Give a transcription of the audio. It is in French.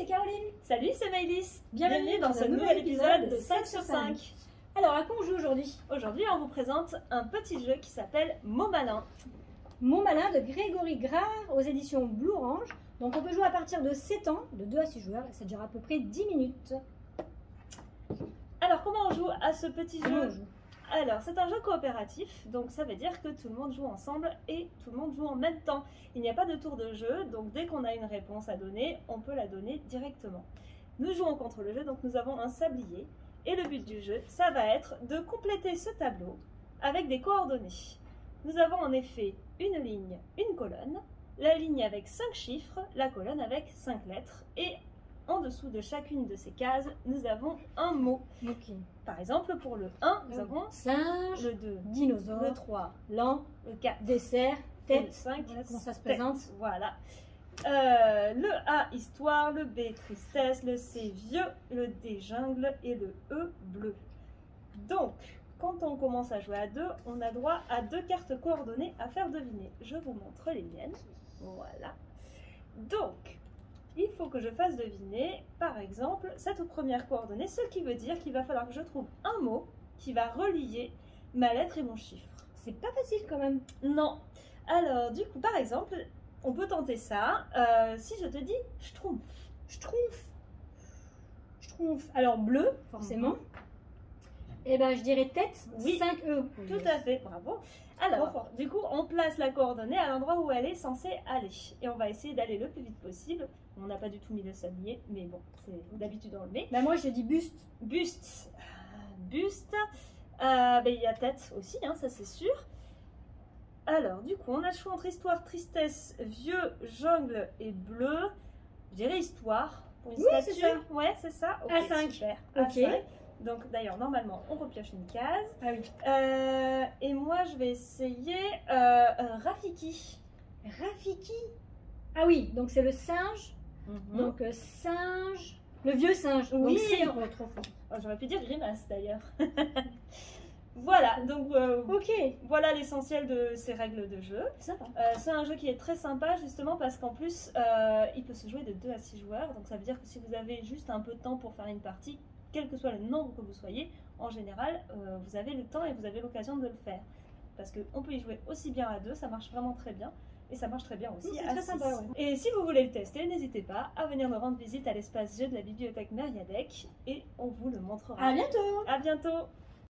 c'est Caroline. Salut, c'est Maëlys. Bienvenue dans ce nouvel épisode de 5 sur 5. Alors, à quoi on joue aujourd'hui? Aujourd'hui, on vous présente un petit jeu qui s'appelle Mots malins. Mots malins de Grégory Grard aux éditions Blue Orange. Donc, on peut jouer à partir de 7 ans, de 2 à 6 joueurs, et ça dure à peu près 10 minutes. Alors, comment on joue à ce petit Comment jeu? on joue? Alors, c'est un jeu coopératif, donc ça veut dire que tout le monde joue ensemble et tout le monde joue en même temps. Il n'y a pas de tour de jeu, donc dès qu'on a une réponse à donner, on peut la donner directement. Nous jouons contre le jeu, donc nous avons un sablier. Et le but du jeu, ça va être de compléter ce tableau avec des coordonnées. Nous avons en effet une ligne, une colonne, la ligne avec 5 chiffres, la colonne avec 5 lettres, et en dessous de chacune de ces cases, nous avons un mot. Ok. Par exemple, pour le 1, nous avons singe, le 2, dinosaure, le 3, lent, le 4, dessert, le tête. 5, Voilà comment ça se tête. présente. Voilà. Le A, histoire, le B, tristesse, le C, vieux, le D, jungle et le E, bleu. Donc, quand on commence à jouer à 2, on a droit à 2 cartes coordonnées à faire deviner. Je vous montre les miennes. Voilà. Donc, il faut que je fasse deviner, par exemple, cette première coordonnée, ce qui veut dire qu'il va falloir que je trouve un mot qui va relier ma lettre et mon chiffre. C'est pas facile quand même. Non. Alors, du coup, par exemple, on peut tenter ça. Si je te dis schtroumpf. Schtroumpf. Schtroumpf. Alors, bleu, forcément. Et ben, je dirais tête, Oui. 5 E. Tout à fait, bravo. Alors, du coup, on place la coordonnée à l'endroit où elle est censée aller. Et on va essayer d'aller le plus vite possible. On n'a pas du tout mis le sablier, mais bon, c'est d'habitude on le met. Ben, moi, je dis buste. Buste. Buste. Ben, il y a tête aussi, hein, ça c'est sûr. Alors, du coup, on a le choix entre histoire, tristesse, vieux, jungle et bleu. Je dirais histoire. Pour une Oui, statue. c'est ça. Ouais, c'est ça. Ok, A5. super. Ok. A5. Donc, d'ailleurs, normalement, on repioche une case. Ah oui. Et moi, je vais essayer Rafiki. Rafiki. Ah oui, donc c'est le singe. Donc, Donc singe. Le vieux singe. Oui. Donc, c'est trop fort. j'aurais pu dire grimace d'ailleurs. Voilà, donc Ok. voilà l'essentiel de ces règles de jeu. Sympa. C'est un jeu qui est très sympa justement parce qu'en plus, il peut se jouer de 2 à 6 joueurs. Donc ça veut dire que si vous avez juste un peu de temps pour faire une partie, quel que soit le nombre que vous soyez, en général, vous avez le temps et vous avez l'occasion de le faire. Parce qu'on peut y jouer aussi bien à 2, ça marche vraiment très bien. Et ça marche très bien aussi C'est à très 6. sympa, ouais. Et si vous voulez le tester, n'hésitez pas à venir nous rendre visite à l'espace jeu de la bibliothèque Mériadec et on vous le montrera. À bientôt. À bientôt.